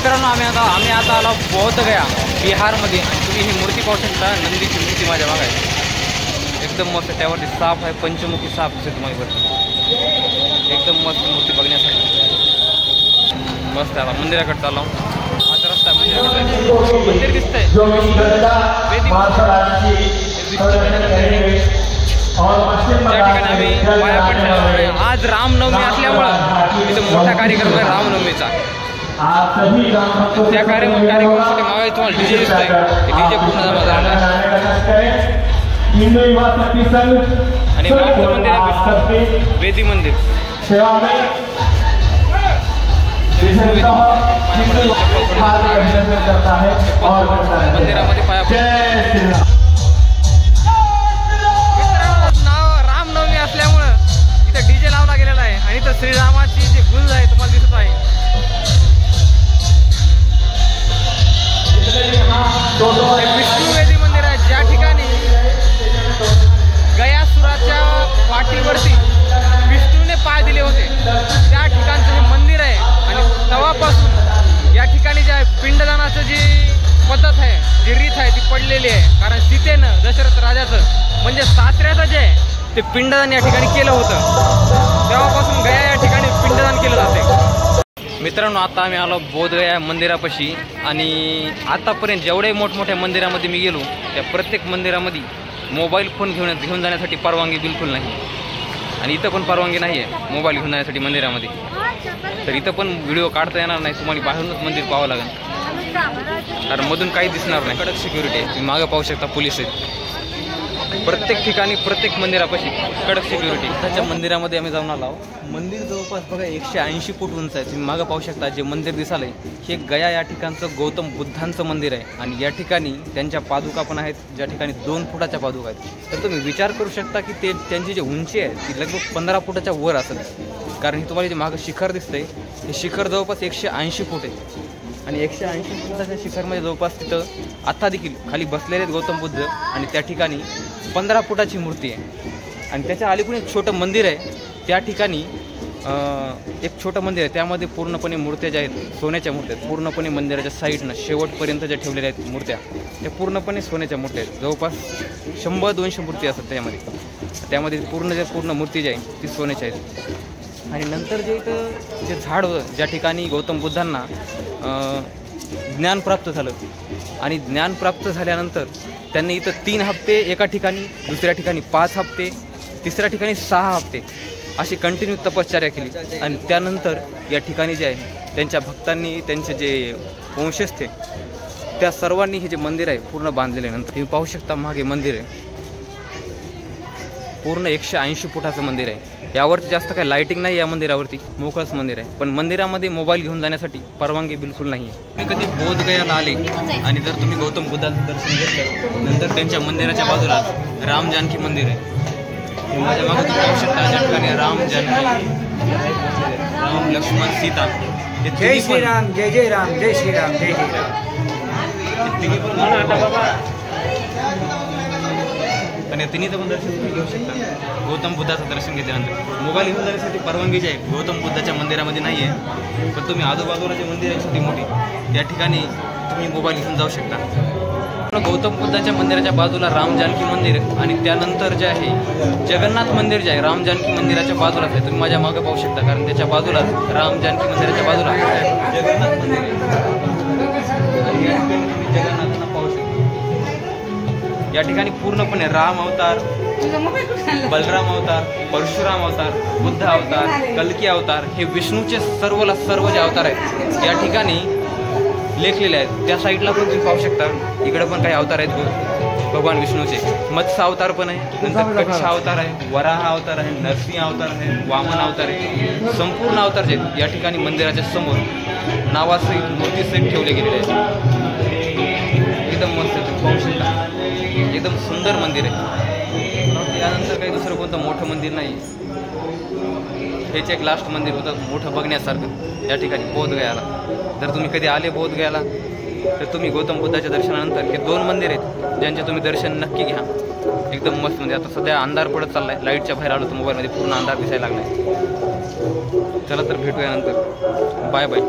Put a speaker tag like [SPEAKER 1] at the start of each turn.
[SPEAKER 1] मित्रांनो आम्ही आता आलो बौद्ध गया बिहारमध्ये आणि तुम्ही ही मूर्ती पाहू शकता. नंदीची मूर्ती माझ्या मागे आहे, एकदम मस्त. त्यावरती साप आहे, पंचमुखी साप दिसतो तुम्हाला बरं. एकदम मस्त मूर्ती बघण्यासाठी मस्त. आता मंदिराकडे चाललो, हाच रस्ता मंदिराकडे. मंदिर दिसतंय त्या ठिकाणी आम्ही पाया पडले. आज रामनवमी असल्यामुळं इथं मोठा कार्यक्रम आहे रामनवमीचा. त्या कार्यक्रमासाठी मागे तुम्हाला डीजे दिसतोय, डीजे पूर्ण जमा झाला आणि मंदिर आहे वेदी मंदिर. मंदिरामध्ये पाया रामनवमी असल्यामुळं इथं डीजे लावला गेलेला आहे आणि इथं श्रीरामाची जी गुंज आहे तुम्हाला दिसत आहे. विष्णुवेदी मंदिर आहे, ज्या ठिकाणी गयासुराच्या पाठीवरती विष्णूने पाय दिले होते त्या ठिकाणचं हे मंदिर आहे. आणि तेव्हापासून या ठिकाणी जे आहे पिंडदानाचं जी पद्धत आहे, जी रीत आहे ती पडलेली आहे. कारण सीतेनं दशरथ राजाचं म्हणजे सासऱ्याचं जे आहे ते पिंडदान या ठिकाणी केलं होतं. तेव्हापासून गया या ठिकाणी पिंडदान केलं जाते. मित्रांनो आता आम्ही आलो बोधगया मंदिरापाशी आणि आतापर्यंत जेवढे मोठमोठ्या मंदिरामध्ये मी गेलो त्या प्रत्येक मंदिरामध्ये मोबाईल फोन घेऊन जाण्यासाठी परवानगी बिलकुल नाही. आणि इथं पण परवानगी नाही आहे मोबाईल घेऊन जाण्यासाठी मंदिरामध्ये. तर इथं पण व्हिडिओ काढता येणार नाही, तुम्हाला बाहेरूनच मंदिर पाहावं लागेल कारण मधून काही दिसणार नाही. कडक सिक्युरिटी आहे, तुम्ही मागं पाहू शकता पोलीस आहेत प्रत्येक ठिकाणी, प्रत्येक मंदिरापाशी कडक सिक्युरिटी. त्याच्या मंदिरामध्ये आम्ही जाऊन आलो. मंदिर जवळपास बघा 180 फूट उंच आहे. तुम्ही मागं पाहू शकता जे मंदिर दिसालंय हे गया या ठिकाणचं गौतम बुद्धांचं मंदिर आहे. आणि या ठिकाणी त्यांच्या पादुका पण आहेत, ज्या ठिकाणी 2 फुटाच्या पादुका आहेत. तर तुम्ही विचार करू शकता की त्यांची जी उंची आहे ती लगभग 15 फुटाच्या वर असेल. कारण हे तुम्हाला जे मागं शिखर दिसतंय हे शिखर जवळपास 180 फूट आहे. आणि 180 फुटाच्या शिखरमध्ये जवळपास तिथं आता देखील खाली बसलेले आहेत गौतम बुद्ध. आणि त्या ठिकाणी 15 फुटाची मूर्ती आहे. आणि त्याच्या अलीकडून एक छोटं मंदिर आहे, त्या ठिकाणी एक छोटं मंदिर आहे, त्यामध्ये पूर्णपणे मूर्त्या ज्या आहेत सोन्याच्या मूर्त्या आहेत. पूर्णपणे मंदिराच्या साईडनं शेवटपर्यंत ज्या ठेवलेल्या आहेत मूर्त्या त्या पूर्णपणे सोन्याच्या मूर्त्या आहेत. जवळपास 100-200 मूर्ती असतात त्यामध्ये पूर्ण मूर्ती जी आहे ती सोन्याच्या आहेत. आणि नंतर जे इथं जे झाड होतं ज्या ठिकाणी गौतम बुद्धांना ज्ञान प्राप्त झालं आणि ज्ञान प्राप्त झाल्यानंतर त्यांनी इथं 3 हप्ते एका ठिकाणी, दुसऱ्या ठिकाणी 5 हप्ते, तिसऱ्या ठिकाणी 6 हप्ते अशी कंटिन्यू तपश्चर्या केली. आणि त्यानंतर या ठिकाणी जे आहे त्यांच्या भक्तांनी, त्यांचे जे वंशस्थ त्या सर्वांनी हे जे मंदिर आहे पूर्ण बांधलेलं आहे. नंतर तुम्ही पाहू शकता मागे मंदिर आहे, पूर्ण 180 फुटाचं मंदिर आहे. यावरती जास्त काही लाईटिंग नाही या मंदिरावरती, मोकळंच मंदिर आहे. पण मंदिरामध्ये मोबाईल घेऊन जाण्यासाठी परवानगी बिलकुल नाही आहे. तुम्ही कधी बोधगयाला आले आणि जर तुम्ही गौतम बुद्धाचं दर्शन घेतलं नंतर त्यांच्या मंदिराच्या बाजूला राम जानकी मंदिर आहे. माझ्या मागे तुम्ही पाहू शकता ज्या ठिकाणी राम जानकी, राम लक्ष्मण सीता,
[SPEAKER 2] जय श्रीराम, जय जय राम, जय श्रीराम, जय जय राम.
[SPEAKER 1] आणि तिन्हीचं पण दर्शन तुम्ही घेऊ शकता. गौतम बुद्धाचं दर्शन घेतल्यानंतर मोबाईल घेऊन जाण्यासाठी परवानगी जी आहे गौतम बुद्धाच्या मंदिरामध्ये नाही आहे. पण तुम्ही आजूबाजूला जे मंदिर आहे छोटी मोठी त्या ठिकाणी तुम्ही मोबाईल घेऊन जाऊ शकता. गौतम बुद्धाच्या मंदिराच्या बाजूला राम जानकी मंदिर आणि त्यानंतर जे आहे जगन्नाथ मंदिर जे आहे राम जानकी मंदिराच्या बाजूलाच आहे. तुम्ही माझ्या मागे पाहू शकता कारण त्याच्या बाजूलाच राम जानकी मंदिराच्या बाजूला जगन्नाथ मंदिर आहे. आणि या ठिकाणी तुम्ही जगन्नाथांना पाहू शकता. या ठिकाणी पूर्णपणे राम अवतार, बलराम अवतार, परशुराम अवतार, बुद्ध अवतार, कल्की अवतार हे विष्णूचे सर्व जे अवतार आहेत या ठिकाणी लेखलेले आहेत. त्या साईडला पण तुम्ही पाहू शकता, इकडे पण काही अवतार आहेत भगवान विष्णूचे. मत्स्य अवतार पण आहे, नंतर कक्ष अवतार आहे, वराह अवतार आहे, नरसिंह अवतार आहे, वामन अवतार आहे. संपूर्ण अवतार जे आहेत या ठिकाणी मंदिराच्या समोर नावासहित मूर्तीसहित ठेवले गेलेले आहेत. एकदम मस्त पाहू शकता, एकदम सुंदर मंदिर आहे. यानंतर काही दुसरं कोणतं मोठं मंदिर नाही. हेच एक लास्ट मंदिर होतं मोठं बघण्यासारखं या ठिकाणी बोधगयाला. जर तुम्ही कधी आले बोधगयाला तर तुम्ही गौतम बुद्धाच्या दर्शनानंतर हे 2 मंदिर आहेत ज्यांचे तुम्ही दर्शन नक्की घ्या. एकदम मस्त म्हणजे. आता सध्या अंधार पडत चाललाय, लाईटच्या बाहेर आलो तर मोबाईलमध्ये पूर्ण अंधार दिसायला लागलाय. चला तर भेटूया नंतर. Bye bye.